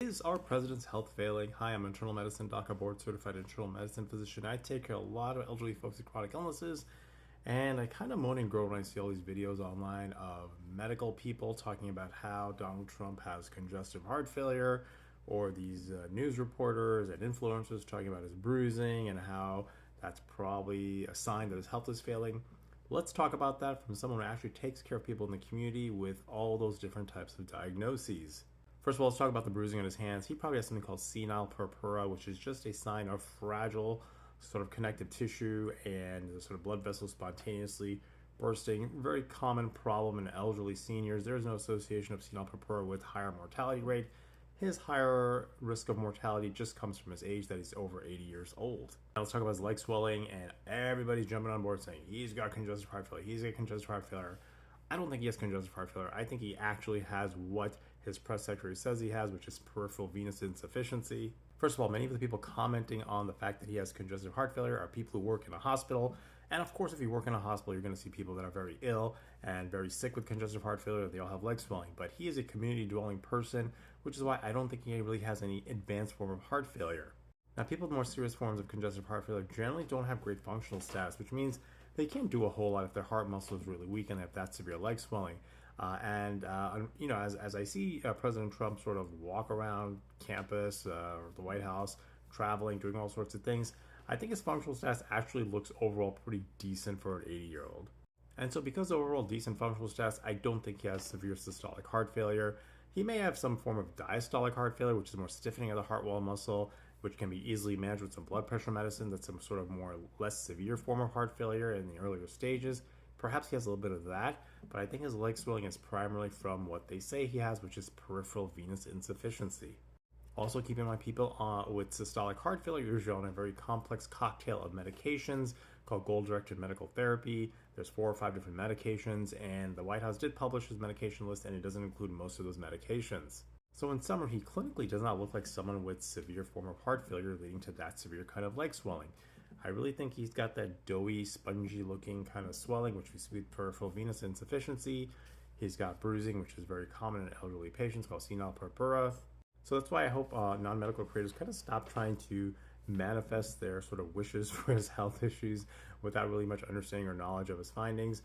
Is our president's health failing? Hi, I'm internal medicine doc, board certified internal medicine physician. I take care of a lot of elderly folks with chronic illnesses, and I kind of moan and groan when I see all these videos online of medical people talking about how Donald Trump has congestive heart failure, or these news reporters and influencers talking about his bruising and how that's probably a sign that his health is failing. Let's talk about that from someone who actually takes care of people in the community with all those different types of diagnoses. First of all, let's talk about the bruising on his hands. He probably has something called senile purpura, which is just a sign of fragile sort of connective tissue and the sort of blood vessels spontaneously bursting. Very common problem in elderly seniors. There is no association of senile purpura with higher mortality rate. His higher risk of mortality just comes from his age, that he's over 80 years old. Now let's talk about his leg swelling, and everybody's jumping on board saying he's got congestive heart failure. He's got congestive heart failure. I don't think he has congestive heart failure. I think he actually has what his press secretary says he has, which is peripheral venous insufficiency. First of all, many of the people commenting on the fact that he has congestive heart failure are people who work in a hospital. And of course, if you work in a hospital, you're going to see people that are very ill and very sick with congestive heart failure. They all have leg swelling. But he is a community dwelling person, which is why I don't think he really has any advanced form of heart failure. Now, people with more serious forms of congestive heart failure generally don't have great functional status, which means they can't do a whole lot if their heart muscle is really weak and they have that severe leg swelling. As I see President Trump sort of walk around campus or the White House, traveling, doing all sorts of things, I think his functional status actually looks overall pretty decent for an 80-year-old. And so because of overall decent functional status, I don't think he has severe systolic heart failure. He may have some form of diastolic heart failure, which is more stiffening of the heart wall muscle, which can be easily managed with some blood pressure medicine. That's some sort of more less severe form of heart failure in the earlier stages. Perhaps he has a little bit of that, but I think his leg swelling is primarily from what they say he has, which is peripheral venous insufficiency. Also, keep in mind, people with systolic heart failure usually on a very complex cocktail of medications called goal-directed medical therapy. There's 4 or 5 different medications, and the White House did publish his medication list, and it doesn't include most of those medications. So in summary, he clinically does not look like someone with severe form of heart failure leading to that severe kind of leg swelling. I really think he's got that doughy, spongy looking kind of swelling, which we see with peripheral venous insufficiency. He's got bruising, which is very common in elderly patients, called senile purpura. So that's why I hope non-medical creators kind of stop trying to manifest their sort of wishes for his health issues without really much understanding or knowledge of his findings.